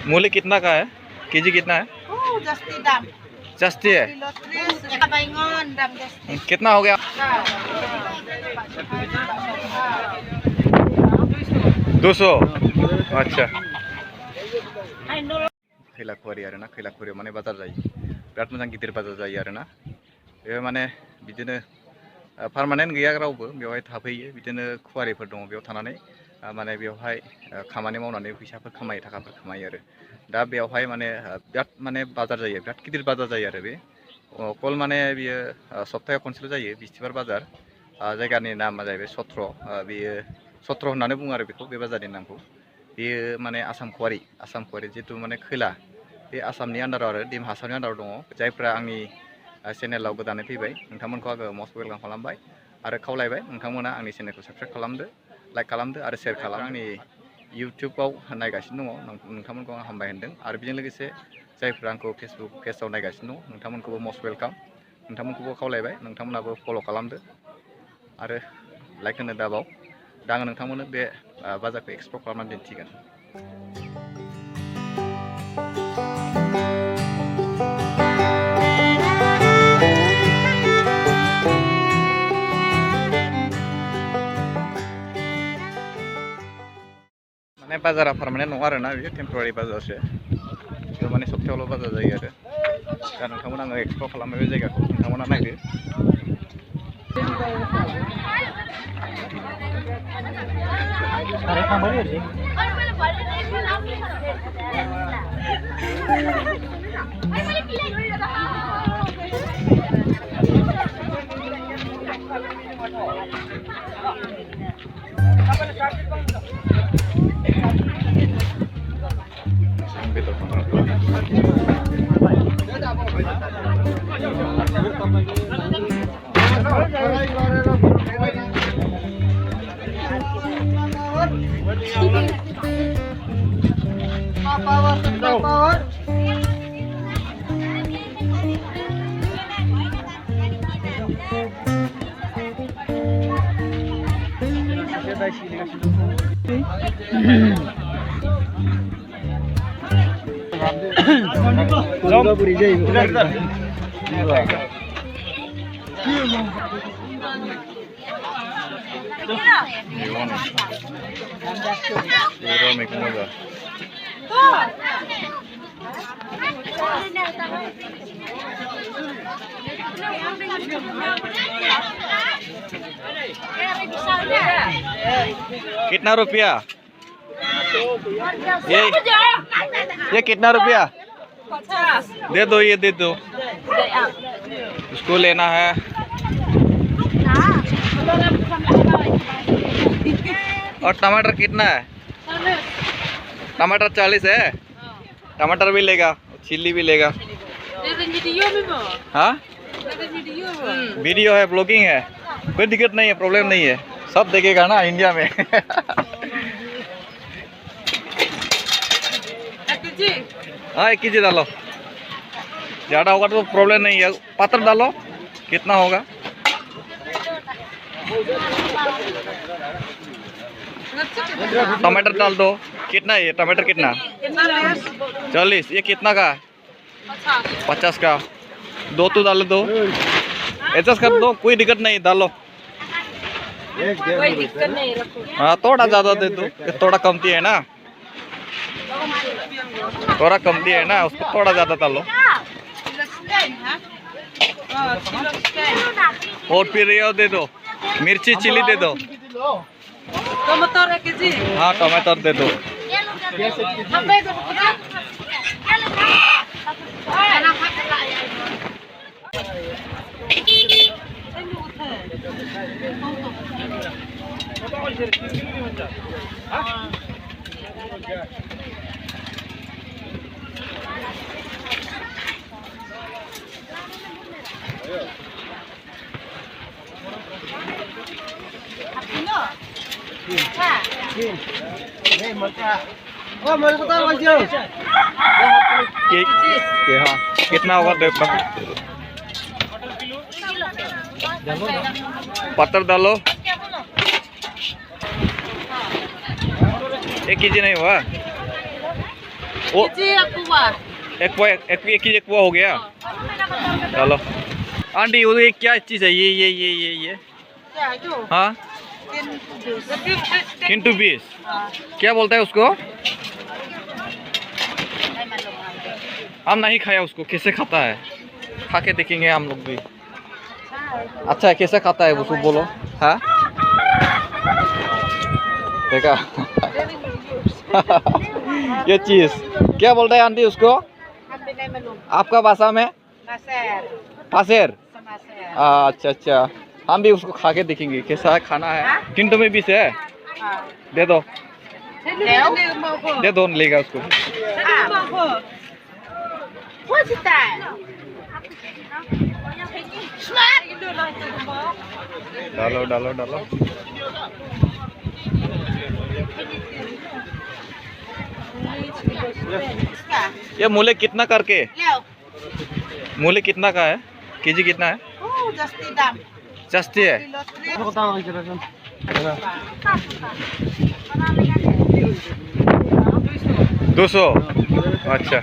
मूली कितना का है? केजी कितना है? जस्ती है। कितना हो गया? 200। अच्छा। खैलाखुवारि आरोना, खैलाखुवारियाव माने बाजार जायो। बिराद मोजां गिदिर बाजार जायो आरोना। बे माने बिदिनो पार्मानेन्ट गैया रावबो बेवहाय थाफैयो। बिदिनो खुवारिफोर दङ बेयाव थानानै माने बेवहाय खामानि मावनानै फैसाफोर खामायो, थाखाफोर खामायो आरो। दा बेवहाय माने बिराद माने बाजार जायो, बिराद गिदिर बाजार जायो आरो बे। अकल माने बियो सप्तायाव खनसेल' जायो, बिस्थिबार बाजार। जायगानि नामा जाहैबाय सत्र। बेयो सत्र होननानै बुङो आरो बेखौ, बे बाजारनि नामखौ। बेयो माने आसाम खुवारि जितु माने खैला, बे आसामनि आन्दाराव आरो डिमा हासावनि आन्दाराव दङ। जायफ्रा आंनि चेनेलाव गोदानै फैबाय नोंथांमोनखौ आङो मस्ट वेलकाम खालामबाय आरो खावलायबाय नोंथांमोना आंनि चेनेलखौ साबस्क्राइब खालामदो, लाइक खालामदो आरो शेयार खालाम। आंनि इउटिउबाव नायगासिनो दङ नोंथांमोनखौ आं हामबाय होनदों। आरो बेजों लोगोसे जायफ्रा आंखौ फेसबुक पेजाव नायगासिनो दं नोंथांमोनखौबो मस्ट वेलकाम, नोंथांमोनखौबो खावलायबाय नोंथांमोनाबो फल' खालामदो आरो लाइक होनो दाबाव। दा आङो नोंथांमोननो बे बाजारखौ एक्सप्लर खालामनानै दिन्थिगोन। माने बाजारा पार्मानेन्ट नङा आरोना, बेयो टेम्परारि बाजारसो। बेयाव माने सप्तायावल' बाजार जायो आरो। दा नोंथांमोना आङो एक्सप्लर खालामबाय बे जायगाखौ, नोंथांमोना नायदो। कितना रुपया ये कितना रुपया? 50। दे दो, ये दे दो, उसको लेना है। और टमाटर कितना है? टमाटर 40 है। टमाटर भी लेगा, चिल्ली भी लेगा। हाँ वीडियो है, ब्लॉगिंग है, कोई दिक्कत नहीं है, प्रॉब्लम नहीं है, सब देखेगा ना इंडिया में। हाँ 1 केजी डालो, ज़्यादा होगा तो प्रॉब्लम नहीं है। पात्र डालो, कितना होगा? टमाटर डाल दो, कितना है ये टमाटर कितना? 40। ये कितना का? 50 का। 2 तो डाल दो, एडजस्ट कर दो, कोई दिक्कत नहीं, डालो। कोई दिक्कत नहीं, रखो। हाँ थोड़ा ज़्यादा दे दो, थोड़ा कमती है ना, थोड़ा कमती है ना, उसको थोड़ा ज़्यादा डालो। और फिर ये दे दो, मिर्ची चिली दे दो। टमाटर 1 केजी। हाँ टमाटर दे दो। हाँ कितना होगा देखो, पत्थर डालो। 1 केजी नहीं हुआ। वो केजी akuwa. एक पुआ हो गया। चलो आंटी वो ये क्या चीज़ है ये Ya, itu. हाँ किंटू बीस क्या बोलता है उसको? हम नहीं खाया उसको, कैसे खाता है? खा के देखेंगे हम लोग भी। अच्छा है, कैसे खाता है उसको बोलो। हाँ देखा ये चीज क्या बोलता है आंटी उसको आपका भाषा में? पासेर। अच्छा अच्छा, हम भी उसको खा के देखेंगे कैसा है खाना है। किंटू में बीस है, दे दो लेगा उसको। डालो डालो डालो। ये मूले कितना करके? मूले कितना का है? केजी कितना है? सस्ती है। 200। अच्छा